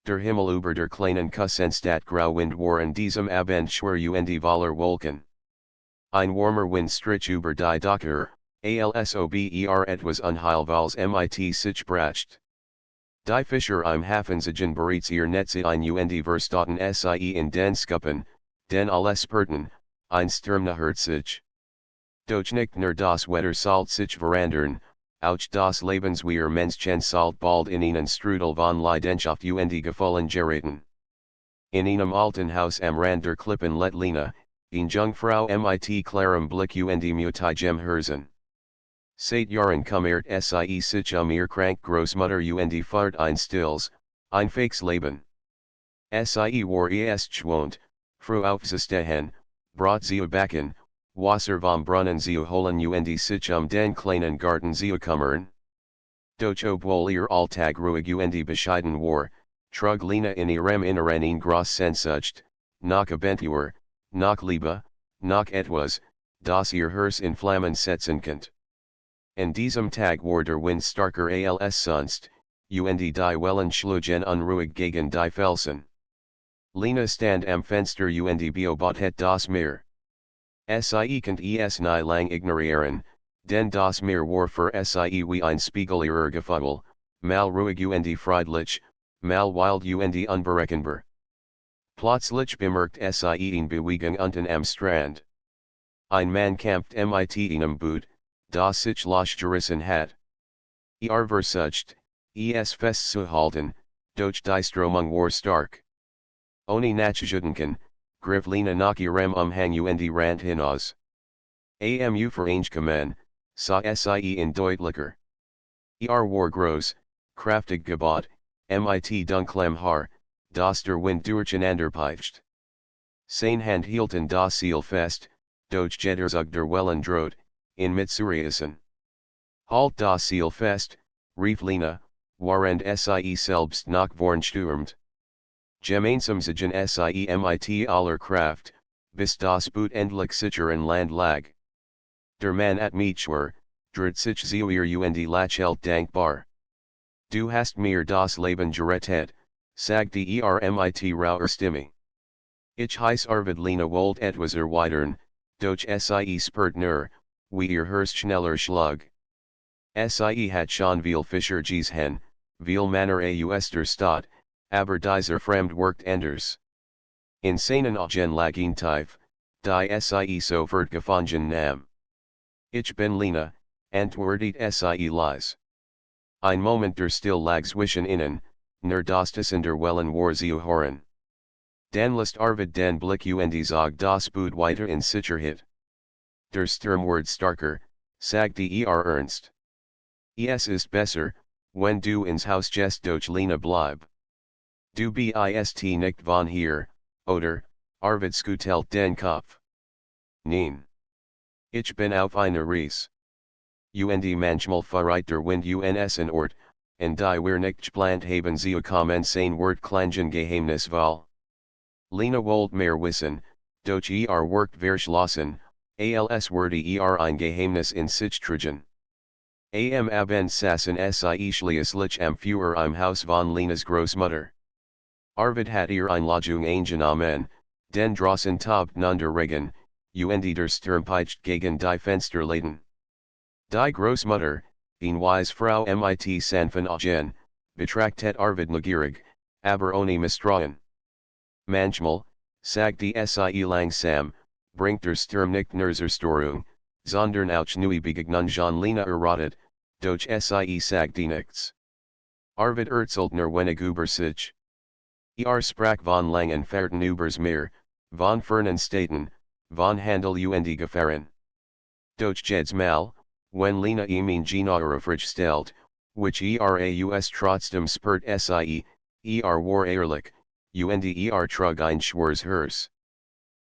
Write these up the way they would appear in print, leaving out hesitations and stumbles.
Der Himmel über der kleinen Kussenstadt grau Wind waren diesem Abend schwer und voller Wolken. Ein warmer Wind strich über die Dächer, alsober etwas Unheilvolles mit sich bracht. Die Fischer im Hafen siegen bereits ihr Netze ein und verstauten sie in den Skuppen, den alles Perten, ein Sturm nähert sich. Doch nicht nur das Wetter sollt sich verandern, auch das Lebenswehr Menschen sollt bald in einen Strudel von Leidenschaft und Gefällt geraten. In einem alten Haus am Rand der Klippen let Lena, eine Jungfrau mit klarem Blick und mutigem Herzen. Seit Jahren kümmert sie sich ihr krank Großmutter und fahrt ein stilles, einfaches Leben. Sie war erst gewohnt, früh aufzustehen, Brot zu backen, Wasser vom Brunnen zu holen und sich den kleinen Garten zu kümmern. Doch obwohl ihr Alltag ruhig und bescheiden war, trug Lena in ihrem Inneren eine große Sehnsucht, nach Abenteuer, nach Liebe, nach etwas, das ihr Herz in Flammen setzen konnte. An diesem Tag war der Wind starker als sonst, und die Wellen schlugen unruhig gegen die Felsen. Lena stand am Fenster und beobachtet das Meer. Sie konnte es nie lang ignorieren, denn das Meer war für sie wie ein Spiegel ihrer Gefühle, mal ruhig und friedlich, mal wild und unberechenbar. Plötzlich bemerkt sie eine Bewegung unten am Strand. Ein Mann kämpft mit einem Boot, das sich losgerissen hat. Versucht, es festzuhalten, doch die Strömung war stark. Ohne nachzudenken, griff Lena nach ihrem Umhang und rannte hinaus. Am Vereinskommen, sah sie in deutlicher. War groß, kraftig gebaut, mit dunklem Haar, das der Wind durcheinander peitscht. Seine Hand hielten das Seil fest, doch Zug der Wellen droht, in Mitsuriasen. Halt das Seil fest, rief Lena, während sie selbst nach vorn stürmt. Gemeinsam siegen sie mit aller Kraft, bis das Boot endlich sicher in Land lag. Der Mann at mich schwer, dreht sich zu ihr und lächelt dankbar. Du hast mir das Leben gerettet, sagte mit rauer Stimme. Ich heiss Arvid Lena wollt etwas erweitern, doch sie spürt nur, wie ihr Herz schneller schlug. Sie hat schon viel Fischer gesehen, viel Männer aus der Stadt, aber dieser Fremd workt anders. In seinen Augen lag ein Tief, die sie sofort gefangen nahm. Ich bin Lena, antwortet sie leise. Ein Moment der Still lag zwischen ihnen, nur das Tussen der Wellen war zu hören. Dann lässt Arvid den Blick und zog das Boot weiter in Sicherheit. Der Sturm wird starker, sagte ernst. Es ist besser, wenn du ins Haus gehst doch Lena bleib. Du bist nicht von hier, oder, Arvid schüttelt den Kopf. Nein. Ich bin auf einer Reise. Und manchmal verreit der Wind uns an Ort, und die wir nicht geplant haben zu kommen sein wird klangen geheimnisvoll. Lena wollt mehr wissen, doch workt verschlossen, als würde ein Geheimnis in sich tragen. Am Abend saßen sie schließlich am Feuer im Haus von Lenas Großmutter. Arvid hat ihr Einladung angenommen, denn draußen tobt nun der Regen, und der Sturm peitscht gegen die Fensterläden. Die Großmutter, eine wise Frau mit sanften Augen, betrachtet Arvid neugierig, aber ohne Misstrauen. Manchmal, sagte sie langsam, bringt der Sturm nicht nur Zerstörung, sondern auch neue Begegnungen Lena erratet, doch sie sagte nichts. Arvid erzählt nur wenig über sich. Sprach von langen Fahrten übers Meer, von fernen Städten, von Handel und Gefahren. Doch jedes Mal, wenn Lena ihm eine Frage stellt, which aus trotzdem spürt sie, war ehrlich, und trug ein schweres Herz.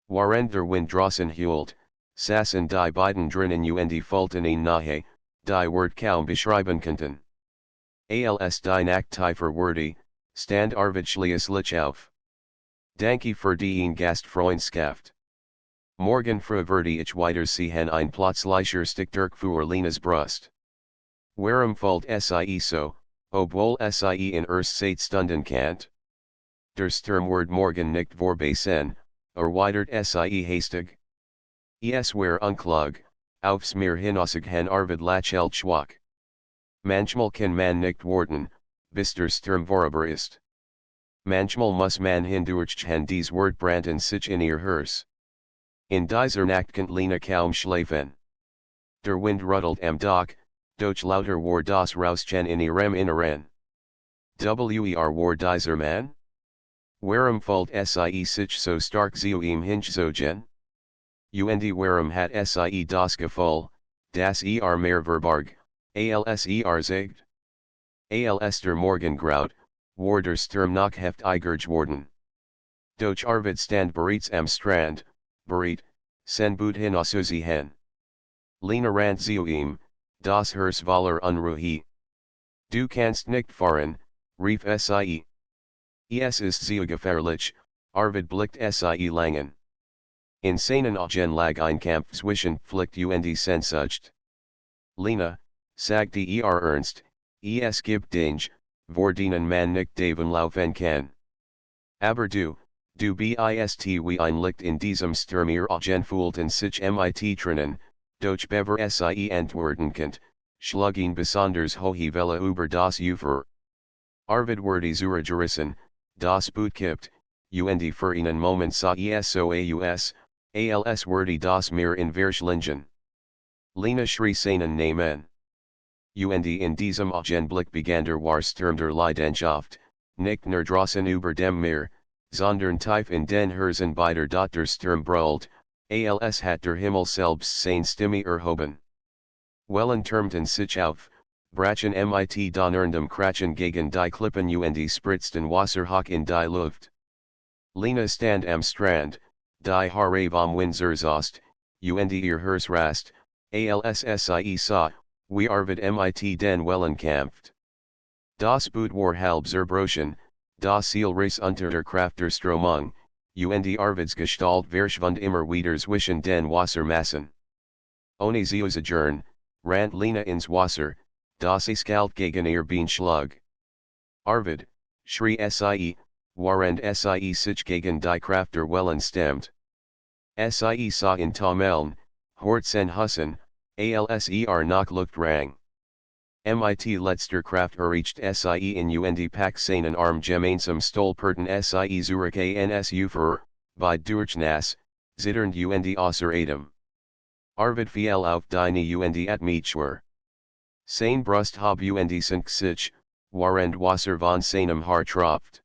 Während der Wind draußen heult, saßen die beiden drinnen und fühlten ihn nahe, die Wort kaum beschreiben konnten. Als die Nacht tiefer wurde, stand Arvid schließlich auf. Danke für die Gastfreundschaft. Morgen früh werde ich weiter sehen ein plötzlicher Stück durch für Lenas Brust. Warum fühlt sie so, obwohl sie in erst seit Stunden kennt? Der Sturmwort morgen nicht vorbei erweitert sie hastig. Es wär unklug, aufs Meer hinausgehen Arvid lachelt schwach. Manchmal kann man nicht warten, bis der Sturm vorüber ist. Manchmal muss man hindurchgehen dies Wort branden sich in ihr Herz. In dieser Nacht kann Lena kaum schlafen. Der Wind rüttelt am Dach, doch lauter war das Rauschen in ihrem Inneren. Wer war dieser Mann? Warum fällt sie sich so stark zu ihm hinzuzogen? Und warum hat sie das Gefühl, dass mehr verbarg, als zeigt? Als der Morgengraut, war der Sturm noch heftiger geworden. Doch Arvid stand bereits am Strand, bereit, sein Boot hinauszuziehen. Lena rannt zu ihm, das Herz voller Unruhe. Du kannst nicht fahren, rief sie. Es ist zu gefährlich, Arvid blickt sie langen. In seinen Augen lag ein Kampf zwischen Pflicht und Sehnsucht. Lena, sagte ernst, es gibt Dinge, vor denen man nicht davonlaufen kann. Aber du bist wie ein Licht in diesem Sturm ihr Augen fühlten sich mit trennen, doch bever sie antworten könnt, schlug ihn besonders hohe Welle über das Ufer. Arvid wurde zurückgerissen, das Boot kippt, und für einen Moment sah es so als wurde das Meer in Verschlingen. Lena schrie seinen Namen. Und in diesem Augenblick begann der Ein Sturm der Leidenschaft, nicht nur draußen über dem Meer, sondern tief in den Herzen beider der Sturm brüllt, als hat der Himmel selbst seine Stimme erhoben. Wellen türmten sich auf, brachen mit donnerndem Krachen gegen die Klippen und spritzten Wasser hoch in die Luft. Lena stand am Strand, die Haare vom Wind zerzaust, und ihr Herz rast, als sie sah, wie Arvid mit den Wellen kämpft. Das Boot war halb zerbrochen, das Ziel riss unter der Kraft der Strömung, und Arvids Gestalt verschwand immer wieder zwischen den Wassermassen. Ohne zu zögern, rannt Lena ins Wasser, das Kalt gegen ihr Bein schlug. Arvid, schrie sie, während sie sich gegen die Kraft der Wellen stemmt. Sie sah in Taumeln, Hortzen Hussen, als noch Luft rang. Mit letzter Kraft erreicht sie in und pack seinen Arm gemeinsam stolperten sie zurück ans Ufer, beide durchnass, zitternd und außer Atem. Arvid fiel auf die Knie und atmete. Seine Brust hab und sank sich, während Wasser von seinem Haar tropft.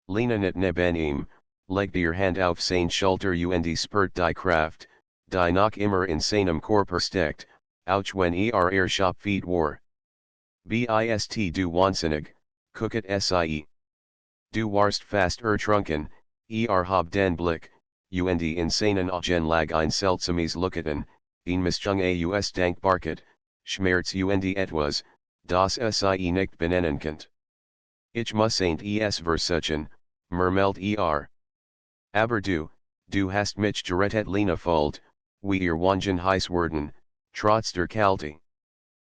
Lena nicht neben ihm, legte ihr Hand auf seine Schulter und spürt die Kraft, die noch immer in seinem Körper steckt, auch wenn erschöpft war. Bist du wahnsinnig, gucket sie. Du warst fast ertrunken, hab den Blick, und in seinen Augen lag ein seltsames Leuchten, ein Mischung aus Dankbarkeit, Schmerz und etwas, das sie nicht benennen könnt. Ich muss es versuchen, murmelt Aber du hast mich gerettet Lena folgt, wie ihr Wangen heiß werden, trotz der Kälte.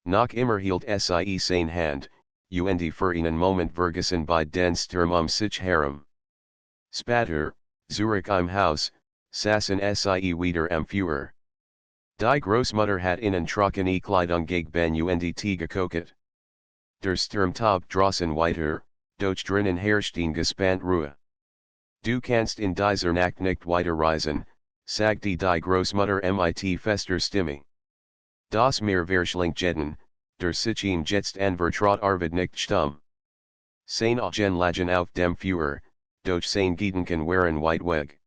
Noch immer hielt sie seine Hand, und für einen Moment vergessen bei den Sturm sich herum. Später, zurück im Haus, saßen sie wieder am Feuer. Die Großmutter hat ihnen trockene Kleidung gegeben und Tee gekocht. Der Sturm tobt draußen weiter, doch drinnen herrscht gespannt Ruhe. Du kannst in dieser Nacht nicht weiterreisen, sagte die Großmutter mit fester Stimme. Das Meer verschlingt jetten, der sich ihm jetzt anvertraut Arvid nicht stumm. Seine Augen lagen auf dem Feuer, doch seine Gedanken waren weit weg.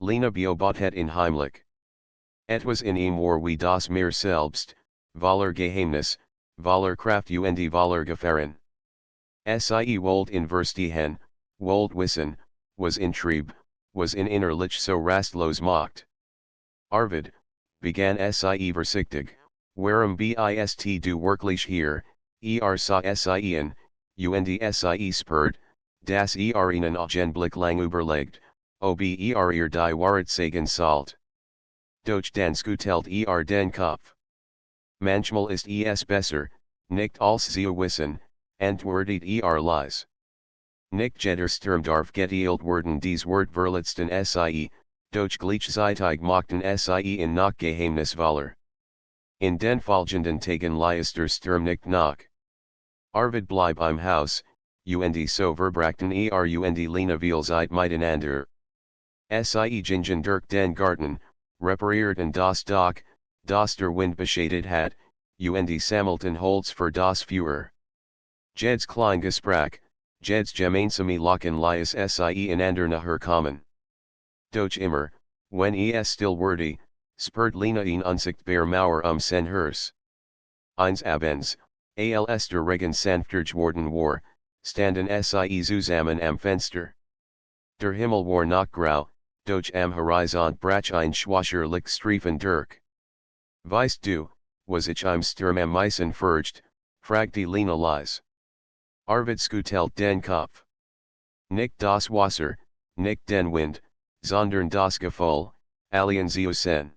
Lena beobachtet ihn heimlich. Etwas in ihm war wie das Meer selbst, voller Geheimnis, voller Kraft und voller Gefahren. Sie wollte in verstehen, wollte wissen, was in Trieb, was in innerlich so rastlos macht. Arvid, begann sie vorsichtig, warum bist du wirklich hier, sah sie in, und sie spürt, dass ihnen Augenblick lang überlegt, ob die Wahrheit sagen sollt. Doch dann schüttelt den Kopf. Manchmal ist es besser, nicht alles zu wissen, antwortet leise. Nicht jeder Sturm darf geteilt werden dies Wort verletzten Sie, doch gleichzeitig machten Sie in nach Geheimniswaller. In den folgenden Tagen Leister Sturm nicht nach. Arvid bleib im Haus, und so verbrachten und Lena viel Zeit miteinander. Sie gingen durch den Garten, reparierten das Dach, das der Wind beschädigt hat, und sammelten Holz für das Feuer. Jeds klein Gespräch, Jeds gemeinsame Lachen lies Sie einander nahe kommen. Doch immer, wenn es still wurde, spürt Lena ein unsichtbar Mauer sen Herz. Eines Abends, als der Regen sanfter geworden war, standen Sie zusammen am Fenster. Der Himmel war noch grau, doch am Horizont brach ein schwacher Lichtstreifen durch. Weißt du, was ich im Sturm am meisten fürcht, fragte Lena leise. Arvid schüttelt den Kopf. Nicht das Wasser, nicht den Wind, sondern das Gefühl, allen sen.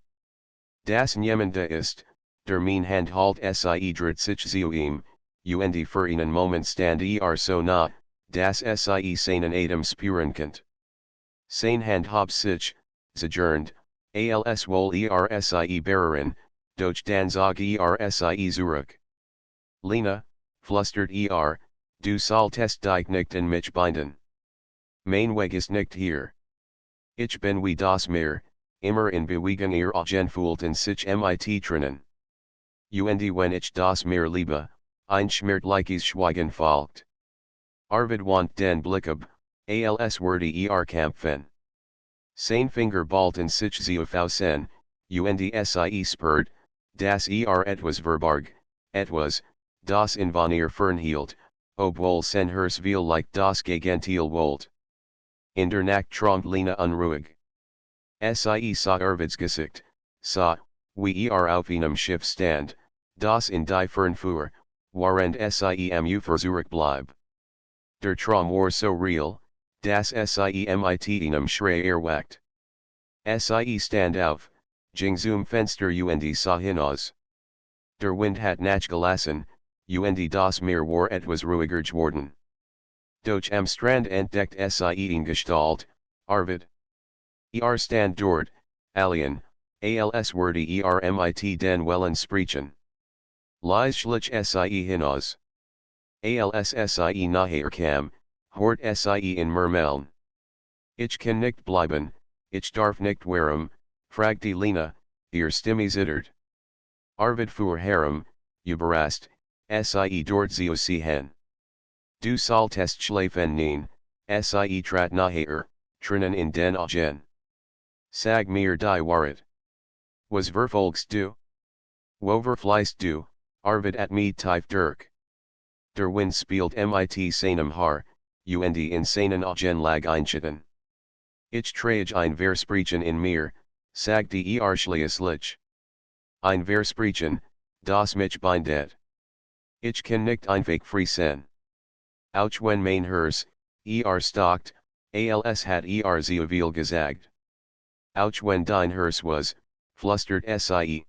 Das Niemende ist, der mein Hand halt Sie dreht sich zu ihm, und für einen Moment stand so nah, dass Sie seinen Atem spüren könnt. Sein Hand hab sich, zergernt, als wohl Sie berehren, doch dann zog Sie zurück. Lena, flüstert du solltest dich nicht in mich binden. Mein Weg ist nicht hier. Ich bin wie das Meer, immer in Bewegung Augen fühlten sich mit trennen. Und wenn ich das Meer liebe, ein schmerzliches Schweigen folgt. Arvid want den Blick ab, als würde kämpfen. Sein Finger ballten sich zu Fausen, und Sie spürt, dass etwas verbarg, etwas, das in von fernhielt, obwohl sen Herz viel like das Gegenteil wollt. In der Nacht träumt Lena unruhig. Sie sah Arvids Gesicht, sah, wie auf einem Schiff stand, das in die Fern fuhr, während Sie am Ufer zurückblieb. Der Traum war so real, dass Sie mit einem Schrei erwacht. Sie stand auf, ging zum Fenster und sah hinaus. Der Wind hat nachgelassen, und das Meer war etwas ruhiger geworden. Doch am Strand entdeckt Sie in Gestalt, Arvid. Stand dort, alien, als würde mit den Wellen sprechen. Leise schlich Sie hinaus. Als Sie naher kam, hort Sie in Murmeln. Ich kann nicht bleiben, ich darf nicht wehren, fragte Lena, Stimme zittert. Arvid fuhr herum, überrascht, Sie dort zu sehen. Du solltest schlafen nein, Sie trat naher, Tränen in den Augen. Sag mir die Wahrheit. Was verfolgst du? Wo verfliehst du, Arvid at me tief durch? Der Wind spielt mit seinem Haar, und in seinen Augen lag einschütten. Ich trage ein Versprechen in mir, sagte schließlich. Ein Versprechen, das mich bindet. Ich kann nicht einfach frei sein. Auch wenn mein Herz, stockt, als hat so viel gesagt. Auch wenn dein Herz was, flüstert Sie.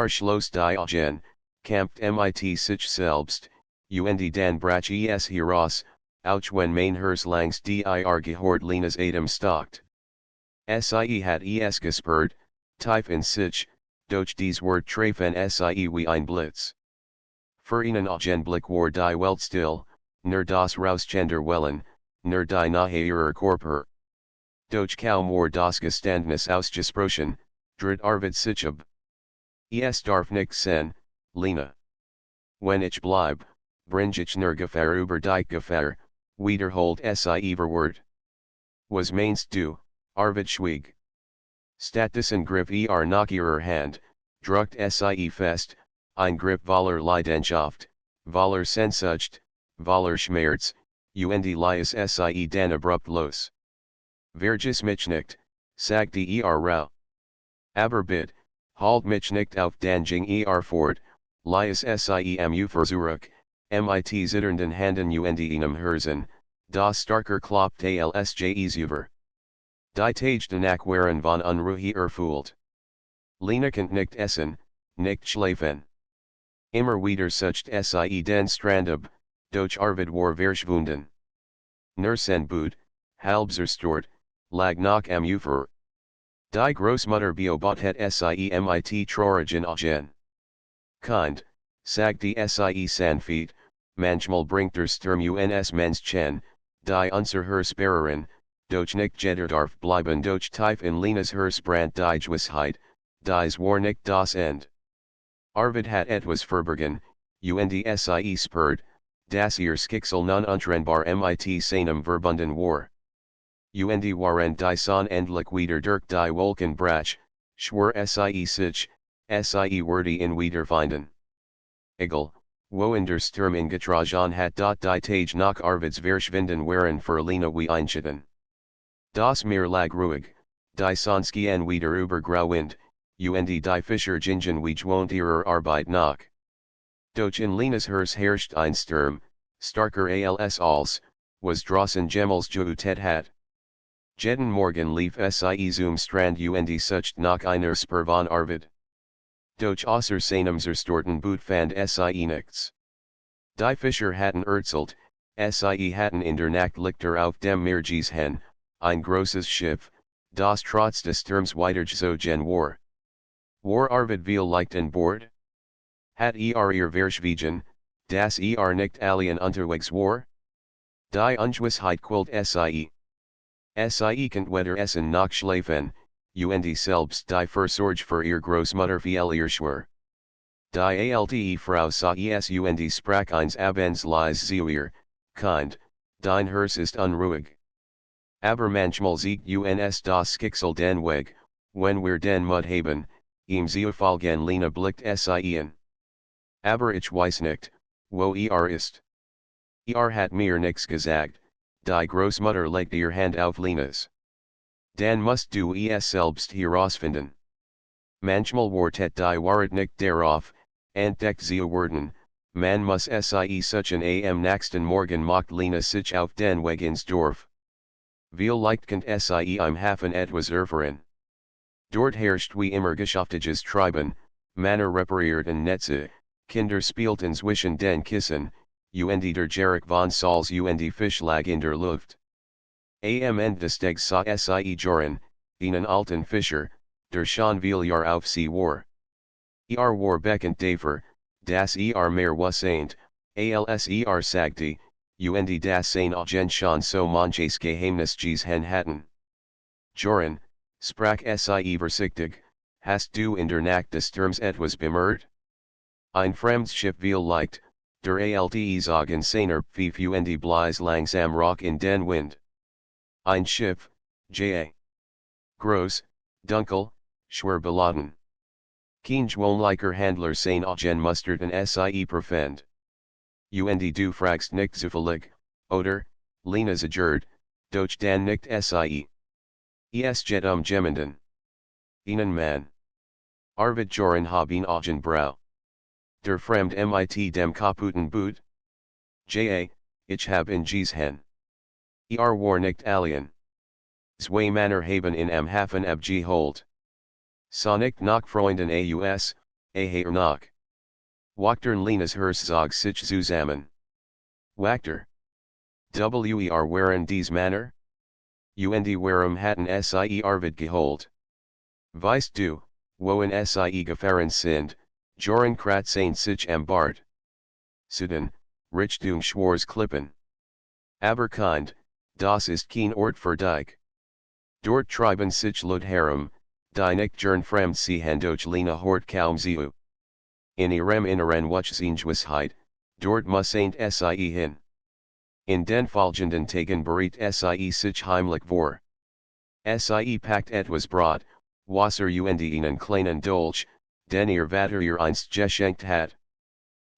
Schloss die Augen, kämpft mit sich selbst, und dann brach es heraus, auch wenn mein Herz langs gehört Lenas Atem stockt. Sie hat es gespürt, tief in sich, doch dies Wort treffen Sie wie ein Blitz. Für einen Augenblick war die Welt still, nur das Rauschen der Wellen, nur die Nahe ihrer Körper. Doch kaum war das Geständnis ausgesprochen, dreht Arvid sich ab. Es darf nicht sein, Lena. Wenn ich bleib, bring ich nur Gefahr über die Gefahr, wiederholt Sie Wort. Was meinst du, Arvid schwieg. Stattdessen griff nach ihrer Hand, drückt Sie fest, ein Grip voller Leidenschaft, voller Sehnsucht, voller Schmerz, und ließ Sie dann abrupt los. Vergiss mich nicht, sagte rau. Aber bitte, halt mich nicht auf dann ging fort, ließ Sie am Ufer zurück, mit zitternden Handen und einem Herzen, das starker klopfte als über. Die Tage danach waren von Unruhe erfüllt. Lena konnte nicht essen, nicht schlafen. Immer wieder sucht Sie den Strand ab, doch Arvid war verschwunden. Nersen boot, halbzerstort, lag noch am Ufer. Die Großmutter beobachtet siemit Traurigen Augen. Kind, sagt die Sie Sanfeet, manchmal bringt der Sturm uns Menschen, die unser Herz berehren, doch nicht Gedärdarf bleiben doch tief in Lenas Herzbrand die Gewissheit, dies war nicht das End. Arvid hat etwas verbergen, und sie spürt, dass ihr Schicksal nun untrennbar mit seinem verbunden war. Und waren die Son endlich wieder durch die Wolken brach, schwur sich, sie würde ihn wiederfinden. Egal, wo in der Sturm eingetragen hat die Tage nach Arvids Verschwinden waren für Lena wie Einschütten. Das Meer lag ruhig, die Sonskien wieder übergrauend, und die Fischer gingen wie gewohnt ihrer Arbeit nach. Doch in Lenas Herz herrscht ein Sturm, starker als was draußen Gemmels geütet hat. Jeden Morgen lief sie zum Strand und sucht nach einer Spur von Arvid. Doch außer seinem zerstörten Boot fand sie nichts. Die Fischer hatten erzählt, sie hatten in der Nacht Lichter auf dem Meer gesehen, ein großes Schiff, das trotz des Sturms weitergezogen war. War Arvid viel Licht an Bord? Hat ihr Verschwiegen, dass nicht alien unterwegs war? Die Ungewissheit quält sie. Sie konnte weder essen noch schlafen, und selbst die Fürsorge für ihr Großmutter fiel ihr schwer. Die alte Frau sah es und sprach eines Abends leise zu ihr, Kind, dein Herz ist unruhig. Aber manchmal siegt uns das Schicksal den Weg, wenn wir den Mut haben, ihm zu folgen. Lena blickt sie an. Aber ich weiß nicht, wo ist. Hat mir nichts gesagt, die Großmutter legt ihr Hand auf Lenas. Dann musst du es selbst herausfinden. Manchmal wartet die Wahrheit nicht darauf, entdeckt sie werden, man muss sie suchen am nächsten Morgen macht Lena sich auf den Weg ins Dorf. Viel Licht könnt sie im Hafen etwas erfahren. Dort herrscht wie immer geschäftiges Treiben, Männer reparierten Netze, Kinder spielten zwischen den Kissen, und der Geruch von Salz und Fisch lag in der Luft. Am Ende des Tages sah sie Joran, einen alten Fischer, der schon viel Jahr auf See war. War bekannt dafür, dass mehr wusste, als sagte, und das seine Agent schon so manches Geheimnis gesehen hatten. Joran, sprach sie vorsichtig, hast du in der Nacht des Sturms etwas bemerkt? Ein fremdes Schiff viel Licht, der alte Sagen seiner Pfiff und blies langsam roch in den Wind. Ein Schiff, groß, dunkel, schwer beladen. Kein gewöhnlicher Handler seine Augen musterten sie profund. Und du fragst nicht zufällig, oder, Lena zagert, doch dann nicht sie. Es geht jemanden. Einen Mann. Arvid Joran haben Augenbrau. Der Fremd mit dem kaputten Boot? Ich hab ihn gesehen. War nicht alien. Zwei Männer haben in am Hafen abgeholt. Sah nicht nach Freunden aus, nach. Wachtern Lenas Herzog sich zusammen. Wachter. Waren dies Männer? Und warum hatten sie Arvid geholt? Weißt du, wohin sie gefahren sind, Joran Kratzane sich am Bart. Süden, Richtung Schwarzklippen. Aber Kind, das ist kein Ort für dich. Dort treiben sich Leute herum, die nicht gern fremd sehen doch Lena hort kaum zu. In ihrem Inneren Gewissheit, dort muss sie hin. In den folgenden Tagen berät sie sich heimlich vor. Sie packt etwas Brot, Wasser und einen kleinen Dolch, den ihr Vater ihr einst geschenkt hat.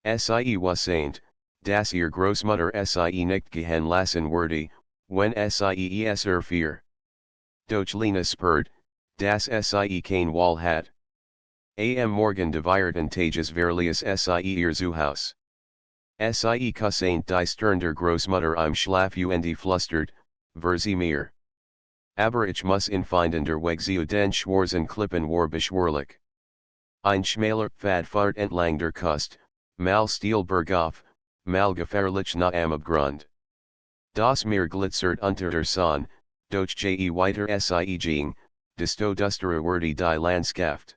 Sie wusste, dass ihr Großmutter sie nicht gehen lassen würde, wenn sie es erfuhr. Doch Lena spürt, dass sie kein Wall hat. Am Morgen devierten Tages verlies sie ihr Zuhaus. Sie kusseint die Stirn der Großmutter im Schlaf und flüstert, sie mir. Aber ich muss ihn finden der Weg zu den schwarzen Klippen war beschwerlich. Ein schmaler Pfad fahrt entlang der Kust, mal steil bergauf, mal gefährlich nah am Abgrund. Das mir glitzert unter der Sonne, doch je weiter sie ging, desto dusterer wurde die Landschaft.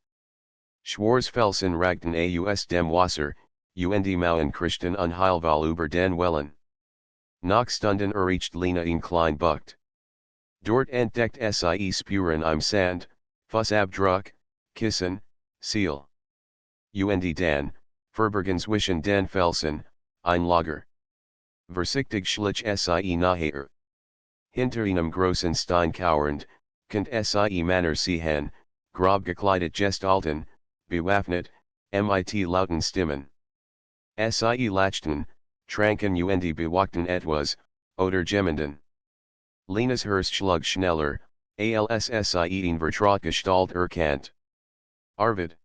Schwarzfelsen ragten aus dem Wasser, und Mauern Christen unheilvoll über den Wellen. Nach Stunden erreicht Lena in Kleinbucht. Dort entdeckt sie Spuren im Sand, Fußabdruck, Kissen, Seal. Und dann, verborgen zwischen den Felsen, ein Lager. Vorsichtig schlich sie nachher. Hinter einem großen Stein kauernd, könnt sie Männer sehen, grob gekleidet Gestalten, bewaffnet, mit lauten Stimmen. Sie lachten, tranken und bewachten etwas, oder gemenden. Lenas Herzschlag schneller, als sie in Vertraut Gestalt erkannt. Arvid.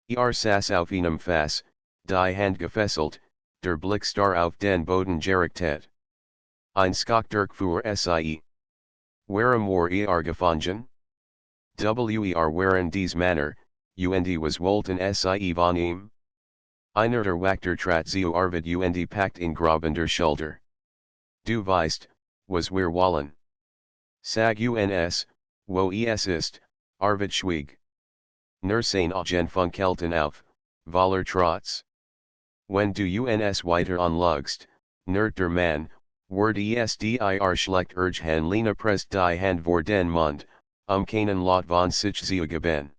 Saß auf einem Fass, die Hand gefesselt, der Blick starr auf den Boden gerichtet. Ein Skok für sie. Warum war gefangen? Waren dies Männer, und was wollten sie von ihm? Einer der Wachter trat zu Arvid und packt in grabender Schulter. Du weißt, was wir wollen. Sag uns, wo es ist, Arvid schwieg. Nur sein Augen funkelten auf, voller Trotz. Wenn du uns weiter anlugst, nerd der Mann, wird es dir schlecht ergehen. Lena presst die Hand vor den Mund, keinen Lot von sich zu geben.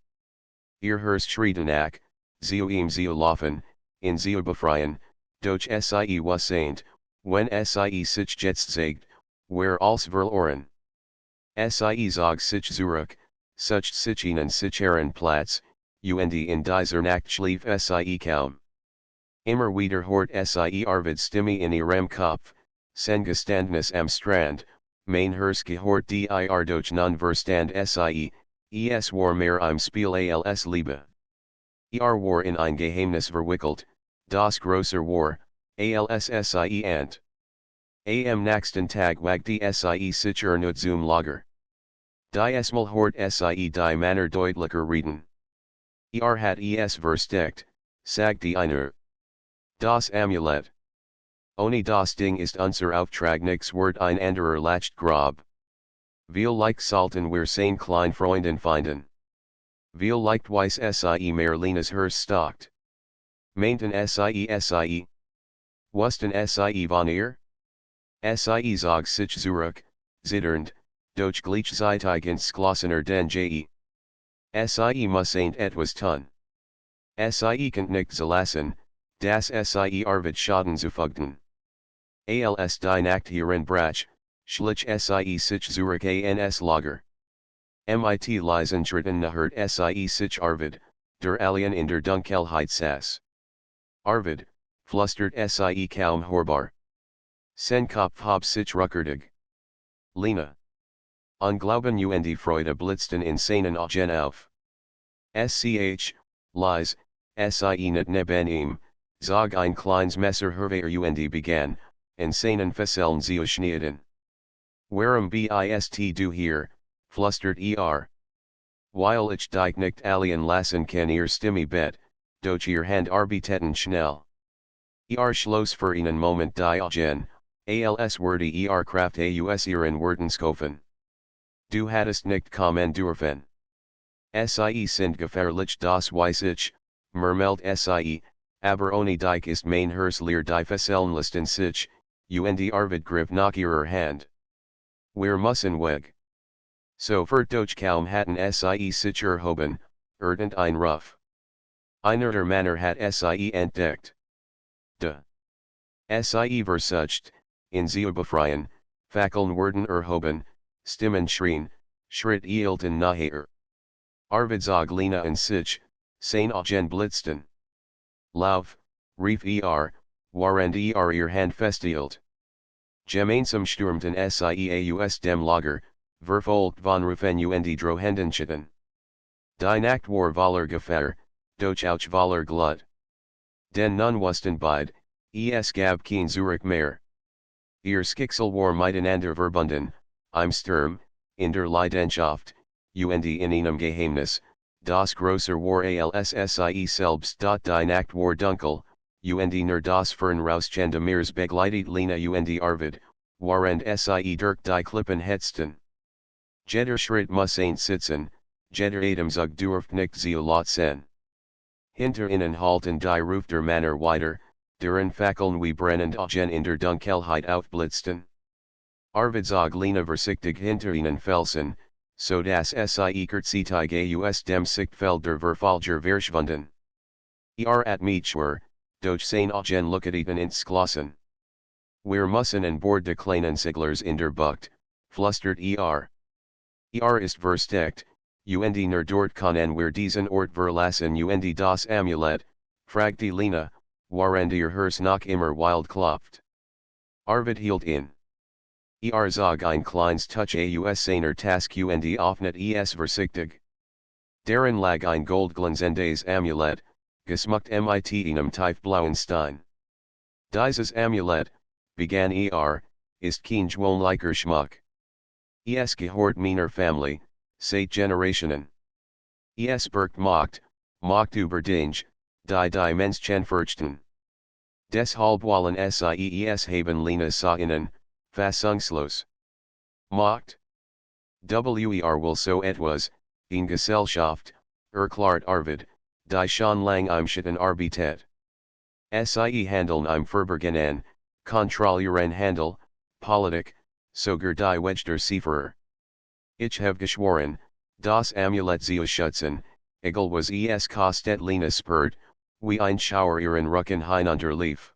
Ihr Hörst schrien nach, zu ihm zu laufen, in zu befreien, doch sie wasseint, wenn sie sich jetzt zeigt, wer als verloren. Sie zog sich zurück, sucht sich einen sicheren Platz, und in dieser Nacht schlief sie kaum. Immer wieder hort sie Arvid Stimme in ihrem Kopf, sein Geständnis am Strand, mein Herz gehört dir doch nun verstand sie, es war mehr im Spiel als Liebe. War in ein Geheimnis verwickelt, das große war, als sie ant. Am nächsten Tag wagte sie sich zum Lager. Diesmal hort sie die Männer deutlicher reden. Hat es versteckt, sagte einer. Das Amulett. Ohne das Ding ist unser Auftrag nix wert ein anderer lacht grob. Viel like salten wir sein klein Freunden finden. Viel leicht weiss sie mehr Lenas Herz stockt. Meinten sie? Wussten sie von ihr? Sie zog sich zurück, zitternd, doch gleichzeitig ins Glossener den je. Sie musseint etwas tun. Sie könnt nicht zulassen, dass sie Arvid Schaden zufügten. Als die Nacht hierin brach, schlich sie sich zurück ans Lager. Mit leisen Schritten nahert sie sich Arvid, der Alien in der Dunkelheit saß. Arvid, flüstert sie kaum hörbar. Sein Kopf hab sich ruckartig. Lena. Unglauben und Freude blitzten in seinen Augen auf. Leise, sie nicht neben ihm, zog ein kleines Messer hervor und begann, in seinen Fesseln zu schneiden. Warum bist du hier, flüstert Weil ich dich nicht allein lassen kann ihr Stimme bet, doch ihr Hand arbeiteten schnell. Schloss für einen Moment die Augen, als würde Kraft aus ihren Worten skofen. Du hattest nicht kommen dürfen. Sie sind gefährlich, das weiß ich, murmelt sie, aber ohne dich ist mein Herz leer. Die Fesseln listen sich, und Arvid griff nach ihrer Hand. Wir müssen weg. Sofort doch kaum hatten sie sich erhoben, ein Ruf. Einer der Männer hat sie entdeckt. Sie versucht, in zu befreien, Fackeln wurden erhoben, Stimmen schrien, Schritt hielten nachher. Arvid zog Lena in sich, sein Augen blitzten. Lauf, rief warend ihr Hand festhielt. Gemeinsam stürmten sie aus dem Lager, verfolgt von Rufen und Drohendenschatten. Die Nacht war voller Gefahr, doch auch voller Glut. Denn nun wussten beide, es gab kein Zurück mehr. Ihr Schicksal war miteinander verbunden, Ein Sturm, in der Leidenschaft, und in einem Geheimnis, das große war als sie selbst. Die Nacht war dunkel, und nur das Fernrauschen des Meeres begleitet Lena und Arvid, warend sie direkt die Klippen hetzten. Jeder Schritt muss ein sitzen, jeder Atemzug durft nicht zu laut sein. Hinter ihnen halten die Ruf der Männer weiter, deren Fackeln wie brennend Augen in der Dunkelheit aufblitzten. Arvid zog Lena vorsichtig hinter ihnen felsen, so dass sie kurzsichtig aus dem Sichtfeld der Verfolger verschwunden. At mich schwer, doch seine Augen leuchteten ins Glossen. Wir müssen an Bord der kleinen Seglers in der Bucht, flüstert ist versteckt, und nur dort können wir diesen Ort verlassen und das Amulett, fragte Lena, während ihr Herz noch immer wild klopft. Arvid hielt in. Zog ein kleines Touch aus seiner Task und öffnet es vorsichtig. Darin lag ein goldglänzendes Amulett, geschmückt mit einem tiefblauen Stein. Dieses Amulett, begann ist kein gewöhnlicher Schmuck. Es gehört meiner Familie, seit Generationen. Es birgt Macht über Dinge, die Menschen fürchten. Deshalb wollen sie es haben Lena sah innen, fassungslos. Macht? Will so etwas, in Gesellschaft, erklärt Arvid, die schon lang im Schatten arbeitet. Sie handeln im Verborgenen, kontrollieren Handel, Politik, sogar die Wege der Seefahrer. Ich habe geschworen, das Amulett zu schützen, egal was es kostet Lena spurt, wie ein Schauer ihren Rücken hinunterlief.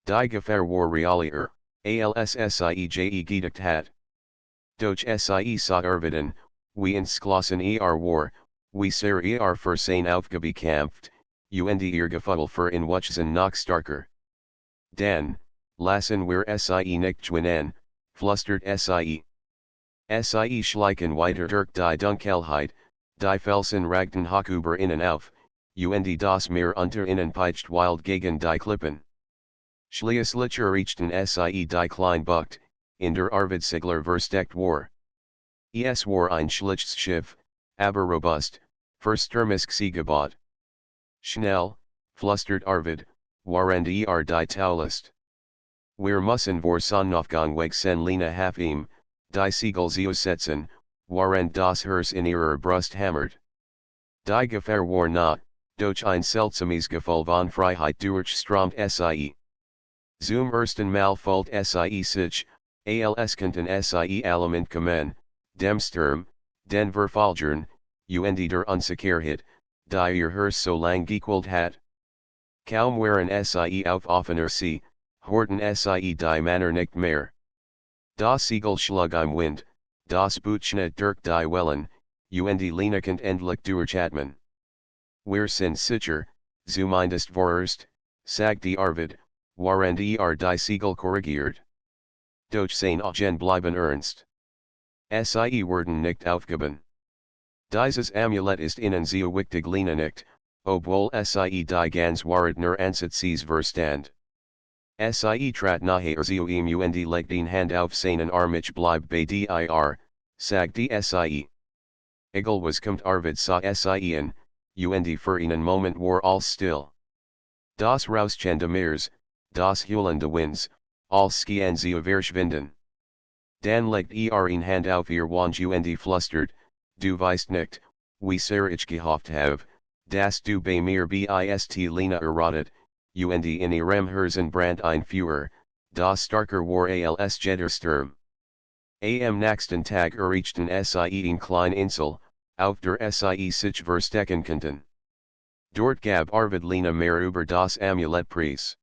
Die Gefahr war realier, als sie gedacht hat. Doch sie sah Arviden, wie entschlossen war, wie sehr für seine Aufgabe kämpft, und ihr Gefühl für ihn wuchsen noch starker. Dann, lassen wir sie nicht gewinnen, flüstert sie. Sie schleichen weiter durch die Dunkelheit, die Felsen ragten hoch über ihnen auf, und das Meer unter ihnen peitscht wild gegen die Klippen. Schließlich rechten sie die kleine Bucht, in der Arvid Segler versteckt war. Es war ein schlichtes Schiff, aber robust, für stürmisches Seegebot. Schnell, flüstert Arvid, während die Taulist. Wir müssen vor Sonnenaufgang weg sen Lena haben, die Segel setzen, während das Herz in ihrer Brust hämmert. Die Gefahr war nah, doch ein seltsames Gefühl von Freiheit durchströmt sie. Zum ersten Mal fühlt sie sich, als könnten sie Element kommen, dem Sturm, den Verfolgern, und der Unsicherheit, die ihr Herz so lang gequält hat. Kaum waren sie auf offener See, horten sie die Männer nicht mehr. Das Segel schlug im Wind, das Boot schnitt durch die Wellen, und Lena konnte endlich durchatmen. Wir sind sicher, zumindest vorerst, sagte Arvid, während die Segel korrigiert. Doch seine Augen bleiben ernst. Sie werden nicht aufgeben. Dieses Amulett ist ihnen so wichtig Lena nicht, obwohl sie die ganz Wahrheit nur Ansätzes verstand. Sie trat nachher zu ihm und legt den Hand auf seinen Arm. Ich bleib bei dir, sagte sie. Egal was kommt Arvid sah sie an, und für einen Moment war alles still. Das Rauschen des Meers, das Heulen des Winds, alles schien zu verschwinden. Dann legt ihn Hand auf ihr Wange und flüstert, du weißt nicht, wie sehr ich gehofft habe, dass du bei mir bist Lena erratet, und in ihrem Herzen brannt ein Feuer, das starker war als jeder Sturm. Am nächsten Tag erreichten sie in kleine Insel, auf der sie sich verstecken konnten. Dort gab Arvid Lena mehr über das Amulett preis.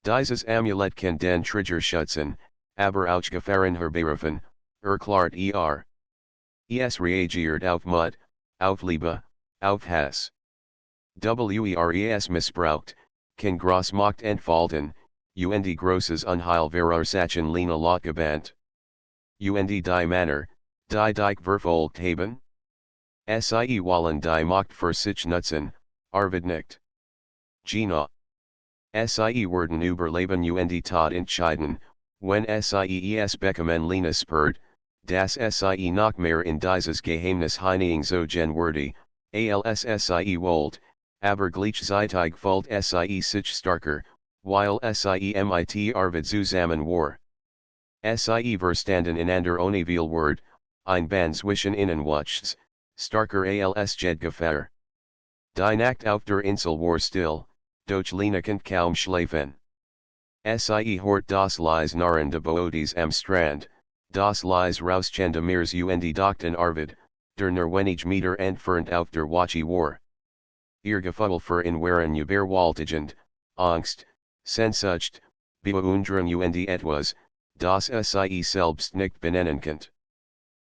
Dieses Amulett kann den Trigger schützen, aber auch Gefahren herbeirufen, erklärt Es reagiert auf Mut, auf Liebe, auf Hass. Es missbraucht, kann Großmacht entfalten, und großes Unheil verursachen Lena Lotgebannt. Und die Männer, die dich verfolgt haben? Sie wollen die Macht für sich nutzen, Arvid nicht. Gina. Sie werden überleben und Tod entscheiden, wenn sie es bekommen Lena spürt, dass sie noch mehr in dieses Geheimnis hineinzogen wurde, als sie wollt, aber gleichzeitig fühlt sie sich starker, weil sie mit Arvid zusammen war. Sie verstanden einander ohne viel Wort, ein Band zwischen ihnen wuchs, starker als Jedgefahr. Die Nacht auf der Insel war still, doch Lena konnte kaum schlafen. Sie hort das Leis narrende Bootes am Strand, das Leis rauschende Meers und Dochten Arvid, der nur wenig Meter entfernt auf der Wache war. Ihr Gefühl für ihn waren überwältigend, Angst, Sehnsucht, Bewunderung und etwas, das Sie selbst nicht benennen konnte.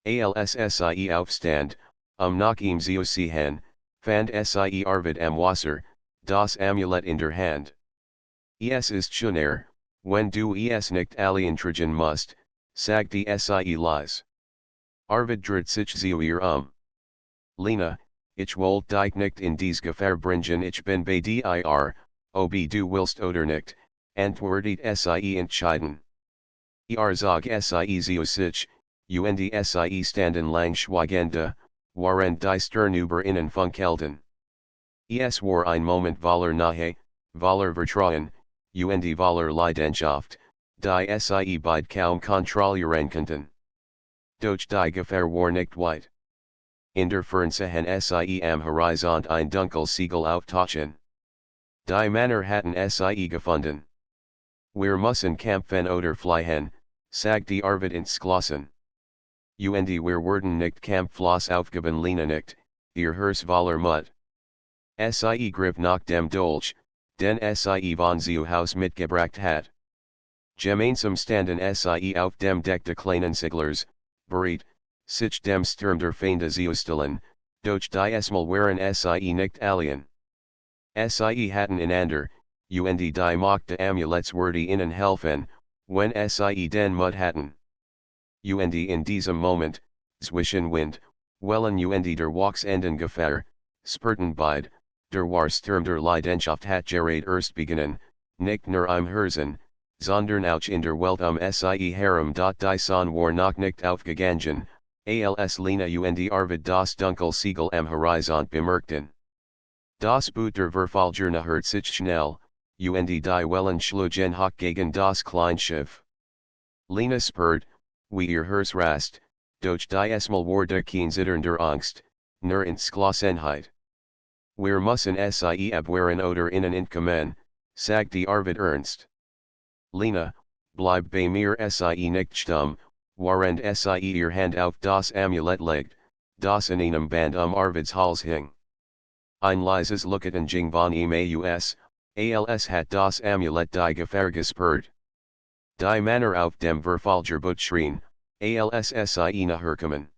Als Sie aufstand, nach ihm zu sehen, fand Sie Arvid am Wasser, das Amulett in der Hand. Es ist schöner, wenn du es nicht allein tragen musst, sagte Sie leise. Arvid dreht sich zu ihr. Lena, ich wollte dich nicht in dies Gefahr bringen, ich bin bei dir, ob du willst oder nicht, antwortet Sie entschieden. Zog Sie zu sich, und Sie standen lang schweigende, waren die Stirn über ihnen funkelten. Es war ein Moment voller Nähe, voller Vertrauen, und voller Leidenschaft, die Sie beide kaum kontrollieren konnten. Doch die Gefahr war nicht weit. In der Ferne sahen Sie am Horizont ein Dunkelsiegel auftauchen. Die Männer hatten Sie gefunden. Wir müssen kämpfen oder fliehen, sagte Arvid entschlossen. Und wir werden nicht kampflos aufgeben Lena nicht, ihr Herz voller Mut. Sie griff nach dem Dolch, den Sie von zu Haus mitgebracht hat. Gemeinsam standen Sie auf dem Deck des kleinen Seglers, bereit, sich dem Sturm der Feinde zu stellen, doch die Esmal waren Sie nicht allein. Sie hatten einander, und die Macht des Amulets würde ihnen helfen, wenn Sie den Mut hatten. Und in diesem Moment, zwischen Wind, Wellen und der wachsenden Gefahr, spurten beide, der war Sturm der Leidenschaft hat gerade erst beginnen, nicht nur im Herzen, sondern auch in der Welt Sie herum. Die Sonne war noch nicht aufgegangen, als Lena und Arvid das Dunkelsiegel am Horizont bemerkten. Das Boot der Verfolger nähert sich schnell, und die Wellen schlugen hoch gegen das Kleinschiff. Lena spürt, wie ihr Herz rast, doch die Esmal war der Zittern der Angst, nur Entschlossenheit. Wir müssen Sie abwehren oder ihnen entkommen, sagte Arvid ernst. Lena, bleib bei mir Sie nicht stumm, während Sie ihr Hand auf das Amulett legt, das in einem Band Arvids Hals hing. Ein leises Lucketen ging von ihm aus, als hat das Amulett die Gefahr gespürt. Die Männer auf dem Verfolgerboot schrien, als Sie nachherkommen.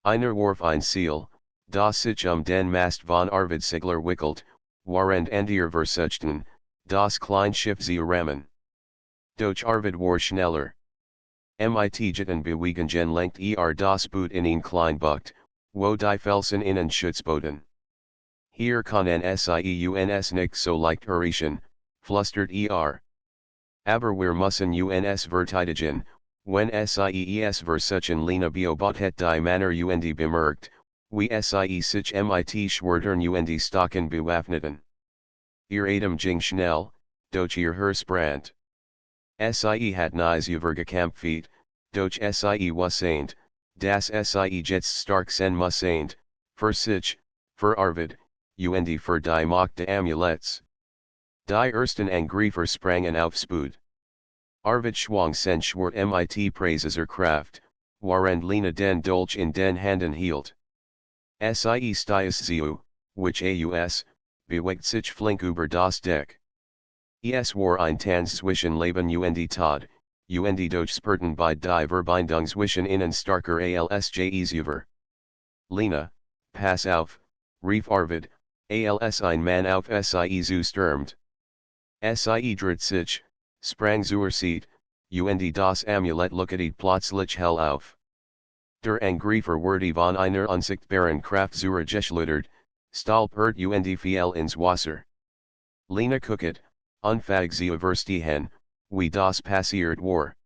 Einer warf ein Seil, das sich den Mast von Arvid Segler wickelt, während andere versuchten, das Kleinschiff zu rammen. Doch Arvid war schneller. Mit Jetten bewegungen lenkt das Boot in ein Kleinbucht, wo die Felsen ihnen Schutz boten. Hier können Sie uns nicht so leicht erreichen, flüstert Aber wir müssen uns verteidigen, wenn Sie es versuchen Lena beobachtet die Männer und bemerkt, wie Sie sich mit Schwertern und Stocken bewaffneten. Ihr Atem ging schnell, doch ihr Herz brannt. Sie hat nicht übergekämpft, doch Sie wussten, dass Sie jetzt stark sein müssen, für sich, für Arvid, und für die Macht des Amulets. Die ersten Angreifer sprangen aufs Boot. Arvid schwang sein Schwert mit Preiser Kraft, während Lena den Dolch in den Händen hielt. Sie stieß zu, which bewegt sich flink über das Deck. Es war ein Tanz zwischen Leben und Tod, und doch spurten bei die Verbindung zwischen ihnen starker als je über. Lena, pass auf, rief Arvid, als ein Mann auf Sie zustürmt. Sie dreht sich, sprang zur Seite, und das Amulett leuchtete plötzlich hell auf. Der Angreifer wurde von einer unsichtbaren Kraft zurückgeschleudert, stolpert und fiel ins Wasser. Lena guckte, unfähig zu verstehen, wie das passiert war.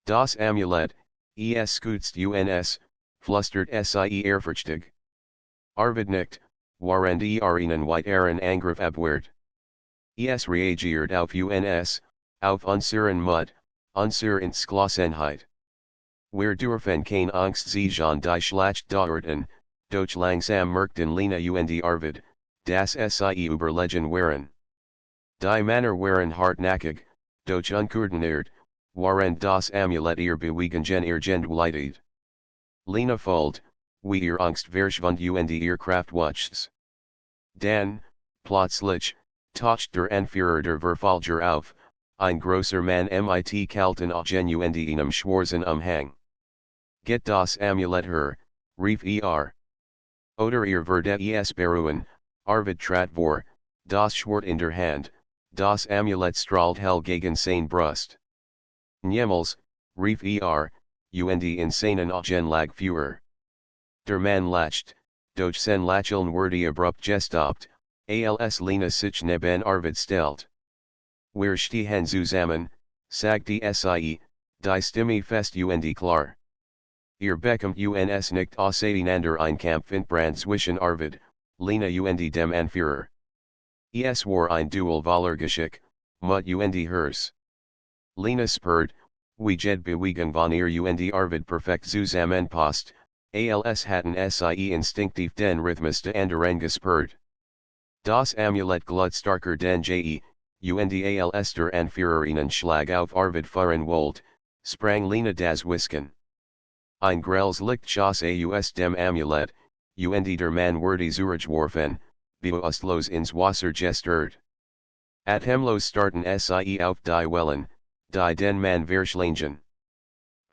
Das Amulett, es skutzt uns, flüstert Sie ehrfurchtig. Arvid nickt, während ihnen weiteren Angriff abwehrt. Es reagiert auf uns, auf unseren Mut, unser ins Glossenheit. Wir dürfen kein Angst Zijan die Schlacht dauerten, doch langsam merkten Lena und Arvid, das Sie überlegen waren. Die Männer waren hartnäckig, doch unkoordiniert, waren das Amulett ihr bewegen Entgleitet. Lena folgt, wie ihr Angst verschwand und ihr Kraft wuchs. Dann, plötzlich, taucht der Anführer der Verfolger auf, ein großer Mann mit kalten Augen und einem schwarzen Umhang. Get das Amulett her, rief Oder ihr werdet es beruhen, Arvid trat vor, das Schwert in der Hand, das Amulett strahlt hell gegen seine Brust. Niemals, rief und in seinen Augen lag Führer. Der Mann lacht, doch sen Lacheln wurde abrupt gestoppt, als Lena sich neben Arvid stellt. Wir stehen zusammen, sagt die Sie, die Stimme fest und klar. Ihr bekommt uns nicht auseinander ein Kampf entbrannt zwischen Arvid, Lena und dem Anführer. Es war ein Duell Wahlgeschick, mut und hers. Lena spurt, wie jed bewegen von ihr und Arvid perfekt zusammenpasst, als hatten Sie instinktiv den Rhythmus de anderen gespürt. Das Amulett glut starker denn und als der Anführer einen Schlag auf Arvid fahren wollt, sprang Lena das Wisken. Ein grelles Licht schoss aus dem Amulett, und der Mann wurde zurückgeworfen, bewusstlos ins Wasser gestört. Atemlos starten Sie auf die Wellen, die den Mann verschlingen.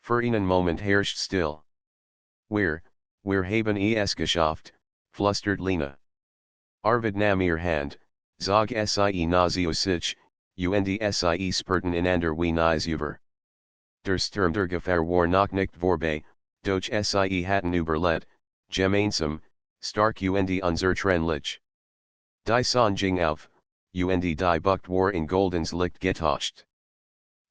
Für einen Moment herrscht still. Wir haben es geschafft, flüstert Lena. Arvid nahm ihr Hand, zog Sie nach sich, und Sie spurten einander wie nies über. Der Sturm der Gefahr war noch nicht vorbei, doch Sie hatten überlebt, gemeinsam, stark und unzertrennlich. Die Sonne ging auf, und die Bucht war in goldens Licht getaucht.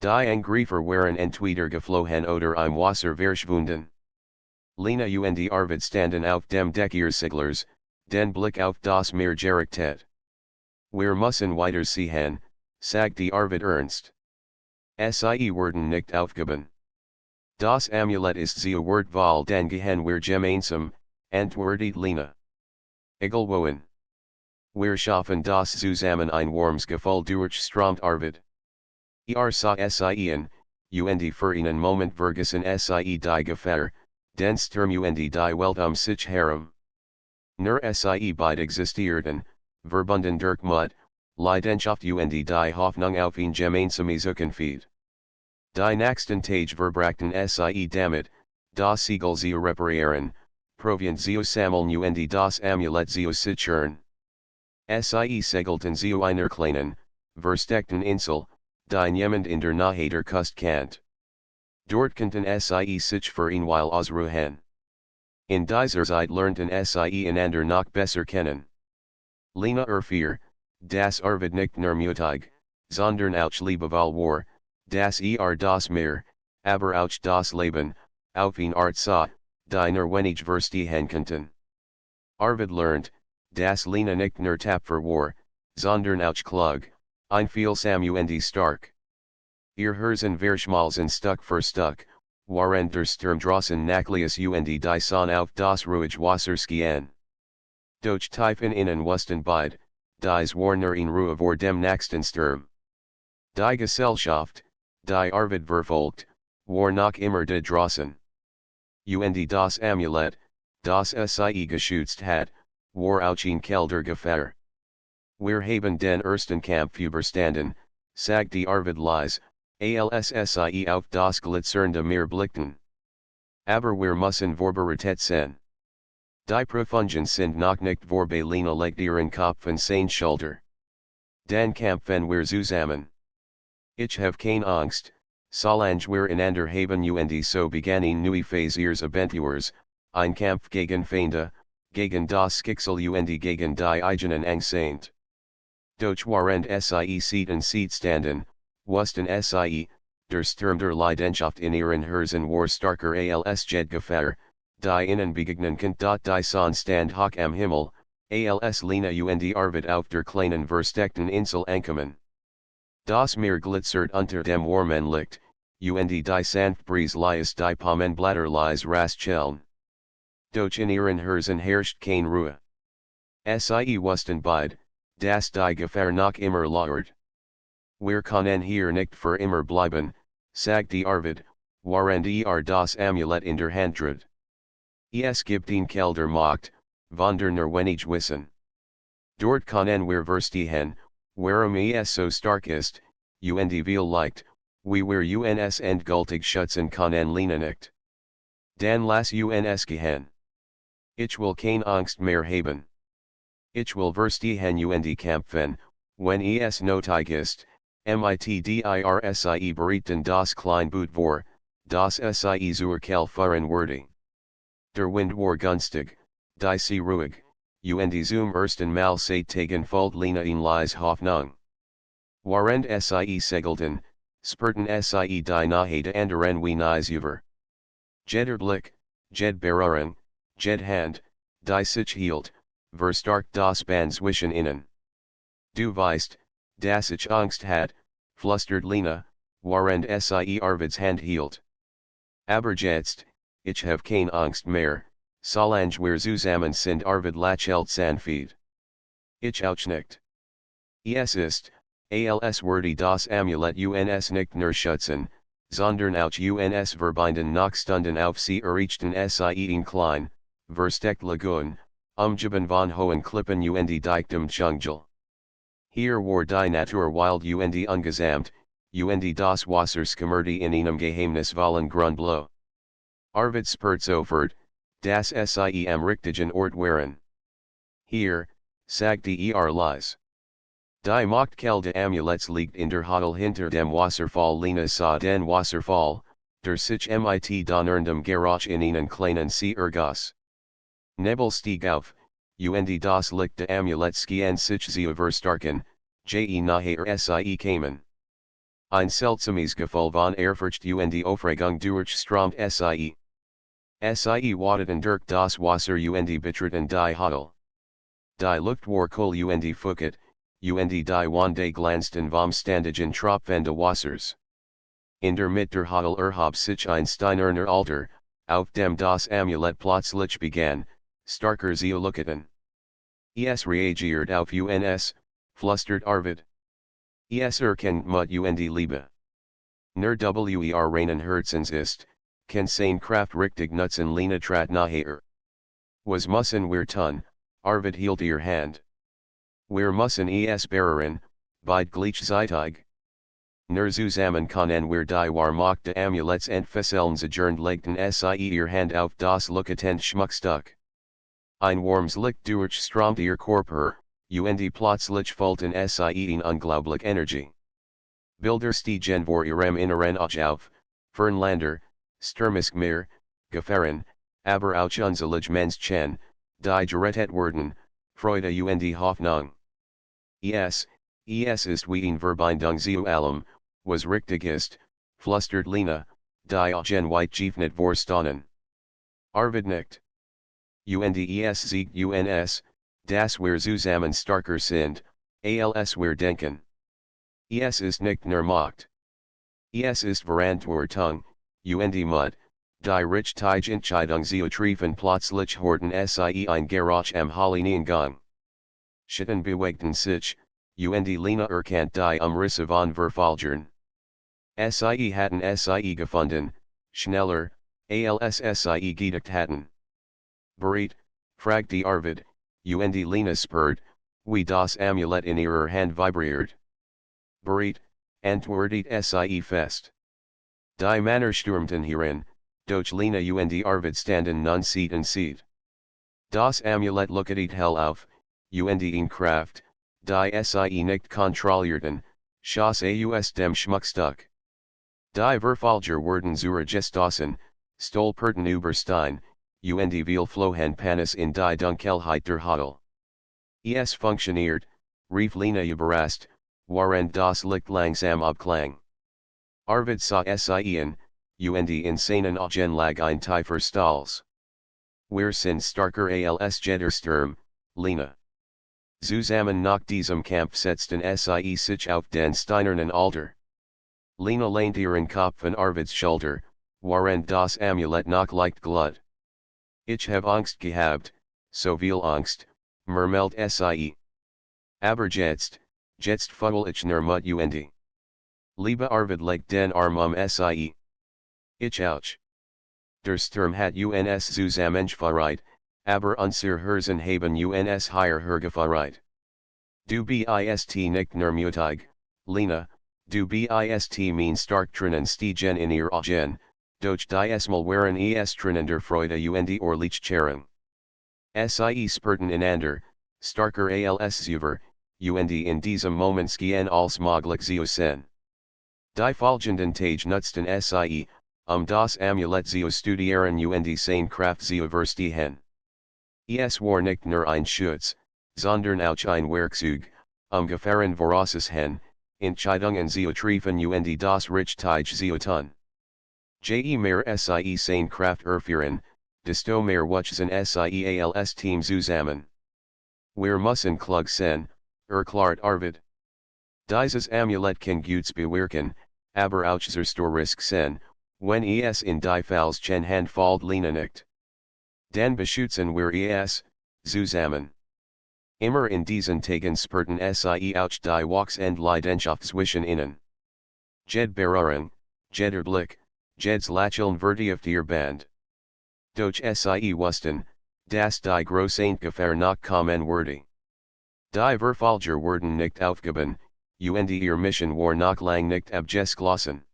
Die Angreifer waren entweder geflohen oder im Wasser verschwunden. Lena und Arvid standen auf dem Deck ihres Seglers, den Blick auf das Meer gerichtet. Wir müssen weiter sehen, sagte Arvid ernst. Sie werden nicht aufgeben. Das Amulett ist sehr wertvoll dann gehen wir gemeinsam, antwortet Lena. Egelwohin. Wir schaffen das zusammen ein warmes Gefühl durchströmt Arvid. Sah Sie an, und für einen Moment vergessen Sie die Gefahr, den Sturm und die Welt sich herum. Nur Sie beide existierten, verbunden durch Mut, Leidenschaft und die Hoffnung auf ein gemeinsames Zukunft. Die nächsten Tage verbrachten Sie damit, das Siegel zu reparieren, Proviant zu sammeln und das Amulett zu sichern. Sie segelten zu einer kleinen, versteckten Insel, die niemand in der Nähe der Küste kennt. Dort konnten Sie sich für ein Weile ausruhen. In dieser Zeit lernten Sie einander noch besser kennen. Lena erfuhr, dass Arvid nicht nur mutig, sondern auch liebevoll war, dass das Meer, aber auch das Leben, auf eine Art sah, die nur wenig verstehen konnten. Arvid lernt, dass Lena nicht nur tapfer war, sondern auch klug, einfühlsam und stark. Ihr Herzen verschmalzen Stück für Stück, waren der Sturm draußen nachlässig und die Sonne auf das ruhige Wasser skiehen. Doch tief in ihnen wussten beide, dies war nur in Ruhe vor dem nächsten Sturm. Die Gesellschaft, die Arvid verfolgt, war noch immer da draußen. Und das Amulett, das Sie geschützt hat, war auch ein Kelder Gefahr. Wir haben den ersten Kampf überstanden, sagte Arvid leise, als Sie auf das glitzernde Meer blickten. Aber wir müssen vorbereitet sein. Die Prüfungen sind noch nicht vorbei. Lena legt ihren Kopf an seine Schulter. Dann kämpfen wir zusammen. Ich habe keine Angst, solange wir einander haben und so begann eine neue Phase ihres Abenteuers, ein Kampf gegen Feinde, gegen das Schicksal und gegen die eigenen Angst. Doch während Sie Seat standen, wussten Sie, der Sturm der Leidenschaft in ihren Herzen war starker als jede Gefahr, die ihnen begegnen konnte. Die Sonne stand hoch am Himmel, als Lena und Arvid auf der kleinen versteckten Insel ankamen. Das Meer glitzert unter dem warmen Licht, und die Sanftbries lies die Palmenblätter lies Rastcheln. Doch in ihren Herzen herrscht kein Ruhe. Sie wussten beid, dass die Gefahr noch immer lauert. Wir können hier nicht für immer bleiben, sagte Arvid, während das Amulett in der Hand trug. Es gibt ihn Kelder Macht, von der nur wenig wissen. Dort können wir verstehen, warum es so stark ist, und viel leicht, wie wir uns endgültig schützen können nicht. Dann lass uns gehen. Ich will kein Angst mehr haben. Ich will verstehen und kämpfen, wenn es nötig ist, mitdirsie berichten das klein Boot vor, das sie zur Kämpferin würde. Der Wind war günstig, die See ruhig, und zum ersten Mal seit Tagen folgt Lena in Lies Hoffnung. Während sie segelten, spurten sie die Nahade anderen wie Nies über. Jeder Blick, jed Berührung, jed Hand, die sich hielt, verstärkt das Band zwischen ihnen. Du weißt, dass ich Angst hat, flüstert Lena, während sie Arvids Hand hielt. Aber jetzt, ich habe keine Angst mehr, solange wir zusammen sind. Arvid lächelt sanft. Ich auch nicht. Es ist, als würde das Amulett uns nicht nur schützen, sondern auch uns verbinden. Nach Stunden auf sie erreichten sie in klein, versteckt Lagoon, umgeben von hohen Klippen und dichtem Dschungel. Hier war die Natur wild und ungesamt, und das Wasser schimmerte in einem geheimnisvollen Grundblau. Arvid spürt sofort, dass sie am richtigen Ort waren. Hier, sagte Lies. Die Machtquelle des Amulets liegt in der Hodel hinter dem Wasserfall. Lena sah den Wasserfall, der sich mit donnerndem Geräusch in einen kleinen See ergoss. Nebel stieg auf, und das Licht des Amulets schien sich zu verstärken, je nachher sie kamen. Ein seltsames Gefühl von Ehrfurcht und Aufregung durchströmt sie. Sie warteten durch das Wasser und betraten die Hodel. Die Luft war cool und feucht, und die Wände glänzten vom ständigen Tropfen des Wassers. In der Mitte der Hodel erhob sich ein steinerner Altar, auf dem das Amulett plötzlich begann, starker zu leuchten. Es reagiert auf uns, flüstert Arvid. Es erkennt Mut und Liebe. Nur wer reinen Herzens ist, kann seine Kraft richtig nutzen. Lena trat nachher. Was müssen wir tun? Arvid hielt ihr Hand. Wir müssen es beruhigen, beide gleichzeitig. Nur zusammen können wir die Macht des Amulets entfesseln. Zernd legten sie ihr Hand auf das leuchtende Schmuckstück. Ein warmes Licht durchströmte ihr Körper, und plötzlich fühlten sie in unglaublich Energie. Bilder stiegen vor ihrem Inneren auf, Fernländer, stürmisch Meer, Gefahren, aber auch unselige Menschen, die gerettet wurden, Freude und Hoffnung. Es ist wie eine Verbindung zu allem, was richtig ist, flüstert Lena, die Augen weit geöffnet vorstanden. Arvid nickt. Und es siegt uns, dass wir zusammen starker sind, als wir denken. Es ist nicht nur Macht. Es ist Verantwortung, und Mut, die richtige Entscheidung zu treffen. Plötzlich hörten sie ein Geräusch am Gang. Schatten bewegten sich, und Lena erkannt die Umrisse von Verfolgern. Sie hatten sie gefunden, schneller, als sie gedacht hatten. Bereit, fragte Arvid, und Lena spürt, wie das Amulett in ihrer Hand vibriert. Bereit, antwortet sie fest. Die Männer stürmten herein, doch Lena und Arvid standen nun Seat an Seat. Das Amulett leuchtet hell auf, und in Kraft, die sie nicht kontrollierten, schoss aus dem Schmuckstück. Die Verfolger wurden zurückgestoßen, stolperten über Stein, und viel flohen Panis in die Dunkelheit der Hodel. Es funktioniert, rief Lena überrascht, während das Licht langsam abklang. Arvid sah sie an, und in seinen Augen lag ein tiefer Stolz. Wir sind starker als jeder Sturm, Lena. Zusammen nach diesem Kampf setzten sie sich auf den steinernen Altar. Lena lehnt ihren Kopf an Arvid's Schulter, während das Amulett noch leicht glut. Ich hab Angst gehabt, so viel Angst, murmelt sie. Aber jetzt fühl ich nur mut und. Liebe Arvid legt den Arm sie. Ich auch. Der Sturm hat uns zusammengefeuert, aber unsere Herzen haben uns higher hergefeuert. Du bist nicht nur mutig, Lena, du bist mein stark drinnen stiegen in ihr Augen, doch diesmal waren es drinnen der Freude und Lichtcherung. Sie spürten einander, starker als zuvor, und in diesem Moment gehen als möglich zu sein. Die folgenden Tage nutzten sie, das Amulett zu studieren und seine Kraft zu verstehen. Es war nicht nur ein Schutz, sondern auch ein Werkzeug, Gefahren vorauszusagen, Entscheidungen zu treffen und das Richtige zu tun. Je mehr sie seine Kraft erfahren, desto mehr wuchsen sie als Team zusammen. Wir müssen klug sein, erklärt Arvid. Dieses Amulett kann gut bewirken, aber auch zerstörerisch sein, wenn es in die falschen Hand fällt Lena nicht. Dann beschützen wir es, zusammen. Immer in diesen Tagen spürten sie auch die wachsende Leidenschaft zwischen ihnen. Jed Berührung, jeder Blick, Jed's Lächeln vertieft ihr Band. Doch sie wussten, dass die große Gefahr noch kommen würde. Die Verfolger wurden nicht aufgeben, und ihr Mission war noch lang nicht abgeschlossen.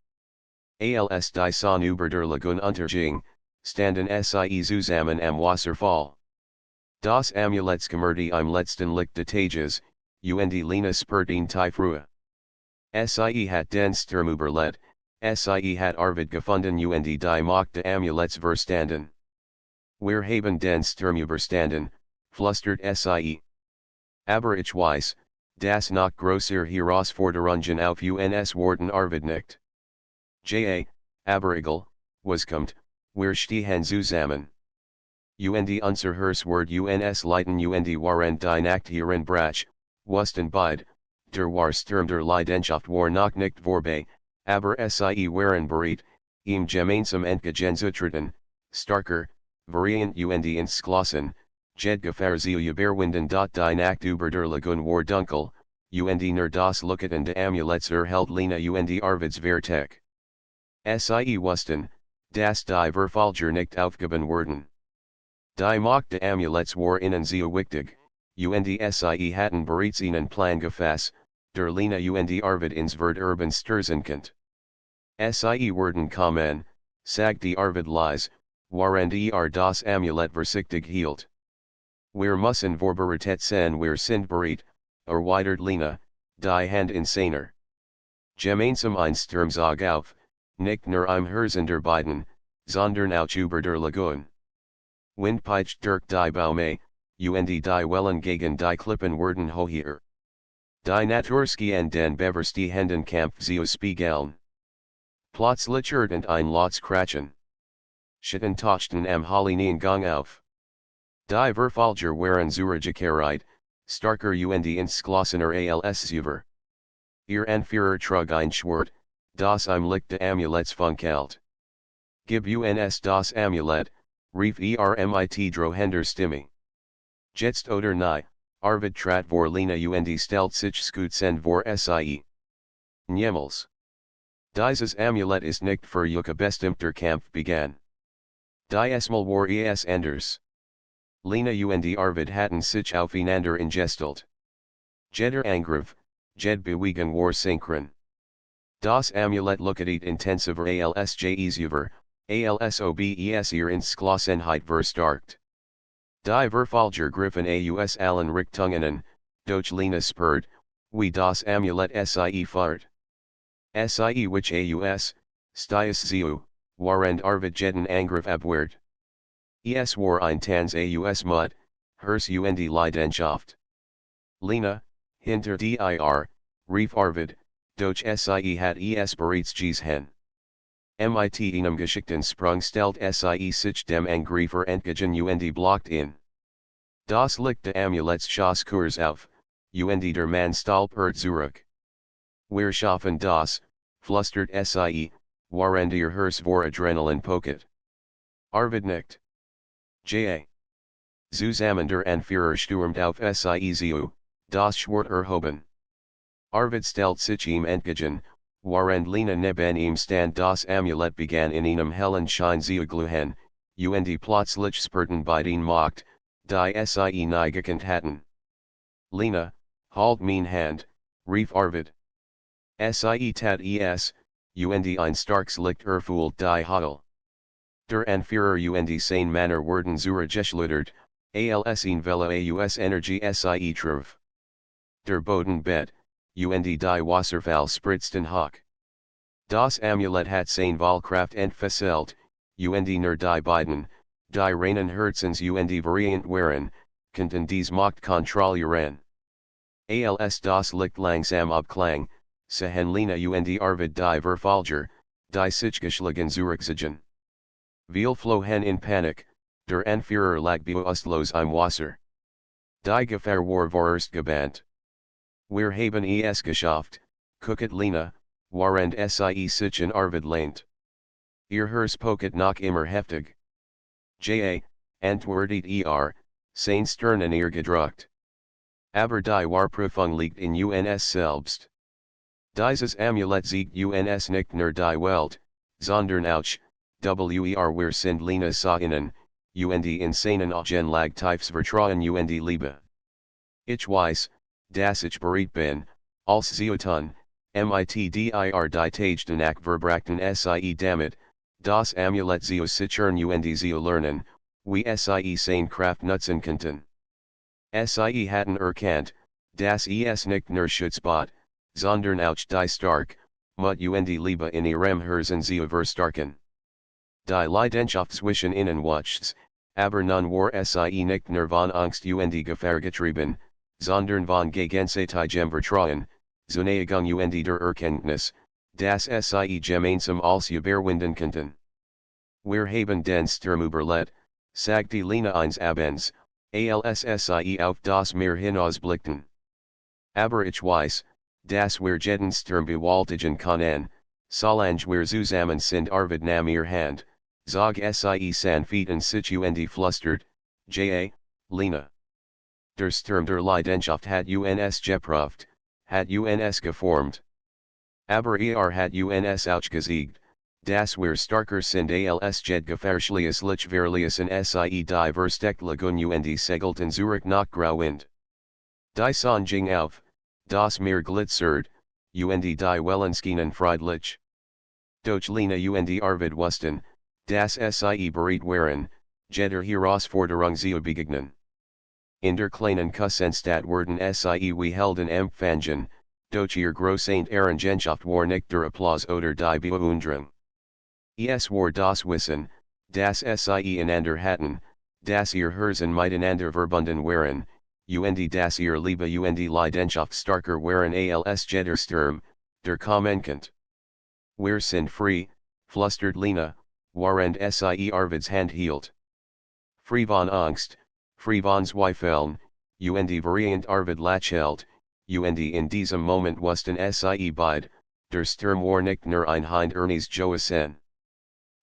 Als die Sonne über der Lagoon unterging, standen sie zusammen am Wasserfall. Das Amulett skimmerte im letzten Licht des Tages, und Lena spürte ihn tie Freude. Sie hat den Sturm überlebt, sie hat Arvid gefunden und die Macht des Amuletts verstanden. Wir haben den Sturm überstanden, flüstert sie. Aber ich weiß, dass noch größere Herausforderungen auf uns warten Arvid nicht. Aber egal, was kommt, wir stehen zusammen. Und unser Herz wird uns leiten und waren die Nacht hierin brach, wussten beide, der war Sturm der Leidenschaft war noch nicht vorbei, aber sie waren bereit, ihm gemeinsam entgegenzutreten, starker, variant und entschlossen, jed Gefahr zu überwinden. Die Nacht über der Lagoon war dunkel, und nur das Leuchten des Amuletts erhellt Lena und Arvids Vertek. Sie wussten, dass die Verfolger nicht aufgeben würden. Die Macht des Amuletts war ihnen sehr wichtig, und sie hatten bereits einen Plan gefasst, der Lena und Arvid ins Verderben stürzen konnte. Sie würden kommen, sagte Arvid leise, während das Amulett vorsichtig hielt. Wir müssen vorbereitet sein, wir sind bereit, erweitert Lena, die Hand in seiner. Gemeinsam ein Sturmzug auf, nicht nur im Herzen der beiden, sondern auch über der Lagoon. Wind peitscht durch die Bäume, und die Wellen gegen die Klippen wurden höher. Die Natur schien den bevorstehenden Kampf zu spiegeln. Plötzlich hörten ein lautes Kratschen. Schatten tauchten am Gang auf. Die Verfolger waren zurückgekehrt, starker und entschlossener als zuvor. Ihr Anführer trug ein Schwert, das im Licht des Amuletts funkelt. Gib uns das Amulett, rief mit drohender Stimme. Jetzt oder nie, Arvid trat vor Lena und stellt sich schützend vor sie. Niemals. Dieses Amulett ist nicht für Yucca bestimmter Kampf begann. Diesmal war es anders. Lena und Arvid hatten sich aufeinander ingestelt. Jeder Angriff, jed Bewegung war synchron. Das Amulett looked intensiver als je zuvor, als ob es ihr Entschlossenheit verstärkt. Die Verfolger griffen aus allen Richtungen, doch Lena spürt, wie das Amulett sie fährt. Sie which aus, stiess zu, während Arvid jeden Angriff abwehrt. Es war ein Tanz aus Mut, Herz und Leidenschaft. Lena, hinter dir, rief Arvid, doch sie hat es bereits gesehen. Mit einem geschickten Sprung stellt sie sich dem Angreifer entgegen und blockt ihn. Das Licht des Amuletts schoss kurz auf, und der Mann stolpert zurück. Wir schaffen das, flustert sie, waren dir Hers vor Adrenalin pocket. Arvid nicht. Ja. Zusammen der Anführer stürmt auf sie zu, das Schwert erhoben. Arvid stellt sich ihm entgegen, während Lena neben ihm stand das Amulett begann in einem hellen Schein zu glühen, und plötzlich spurten beiden Macht, die sie nie gekannt hatten. Lena, halt mein Hand, rief Arvid. Sie tat es, und ein starkes Licht erfüllt die Halle. Der Anführer und seine Männer wurden zurückgeschleudert, als ihn Welle aus Energie sie traf. Der Boden bett, und die Wasserfall spritzten hoch. Das Amulett hat seine Wahlkraft entfesselt, und nur die beiden, die reinen Herzens und variant waren, konnten dies Macht kontrollieren. Als das Licht langsam abklang, sahen Lena und Arvid die Verfolger, die sich geschlagen zurückziehen. Wir flohen in Panik, der Anführer lag bewusstlos im Wasser. Die Gefahr war vorerst gebannt. Wir haben es geschafft, gucket Lena, während sie sich in Arvid lehnt. Ihr Herz pocket noch immer heftig. Ja, antwortet seine Stirn gedruckt. Aber die Warprüfung liegt in uns selbst. Dieses Amulett siegt uns nicht nur die Welt, sondern auch, wir sind Lena sa innen, und in seinen Augen lag tiefes Vertrauen und Liebe. Ich weiß, dass ich bereit bin, als sie tun, mit dir die Tage danach verbrachten sie damit, das Amulett zu sichern und zu lernen, wie sie seine Kraft nutzen könnten. Sie hatten erkannt, dass es nicht nur Schutzbot, sondern auch die stark, Mut und Liebe in ihrem Herzen zu verstärken. Die Leidenschaft zwischen ihnen wuchs, aber nun war sie nicht nur von Angst und Gefahr getrieben, sondern von gegenseitigem Vertrauen, Zuneigung und der Erkenntnis, dass sie gemeinsam als überwinden könnten. Wir haben den Sturm überlebt, sagte Lena eines Abends, als sie auf das Meer hinausblickten. Aber ich weiß, dass wir jeden Sturm bewältigen können, solange wir zusammen sind. Arvid nahm ihr Hand, zog sie sanft in sich und flüstert, ja, Lena. Der Sturm der Leidenschaft hat uns geprüft, hat uns geformt. Aber hat uns auch gesiegt, dass wir starker sind als gefährlichlich verließen sie die Verstecklagun und segelten zurück nach Grauwind. Die Sonne ging auf, das Meer glitzert, und die Wellen schienen friedlich. Doch Lena und Arvid wussten, dass sie bereit waren, jeder Herausforderung zu begegnen. In der kleinen Kussenstadt wurden sie wie Helden empfangen, doch ihr große Ehrenschaft war nicht der Applaus oder die Bewunderung. Es war das Wissen, dass sie einander hatten, dass ihr Herzen miteinander verbunden waren, und dass ihr Liebe und Leidenschaft starker waren als jeder Sturm, der kommen konnte. Wir sind frei, flüstert Lena, während sie Arvids Hand hielt. Frei von Angst, frei von Zweifeln, und variant Arvid lächelt, und in diesem Moment wussten sie beide, der Sturm war nicht nur ein Hindernis gewesen.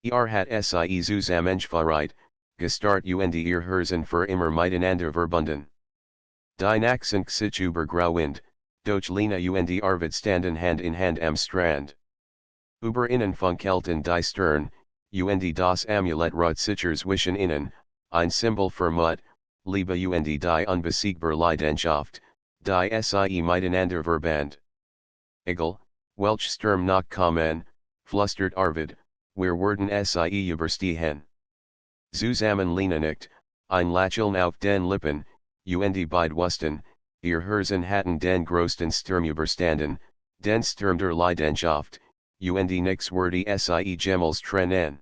Hat sie zusammengeführt, gestarrt und ihr Herzen für immer miteinander verbunden. Die Nacht sank sich über Grauwind, doch Lena und Arvid standen Hand in Hand am Strand. Über ihnen funkelten die Sterne, und das Amulett ruht sich zwischen ihnen, ein Symbol für Mut, Liebe und die unbesiegbare Leidenschaft, die sie miteinander verband. Egal, welch Sturm noch kommen, flüstert Arvid, wir werden sie überstehen. Zusammen Lena nickt, ein Lächeln auf den Lippen, und beide wussten, ihr Herzen hatten den größten Sturm überstanden, den Sturm der Leidenschaft, und nix würde sie jemals trennen.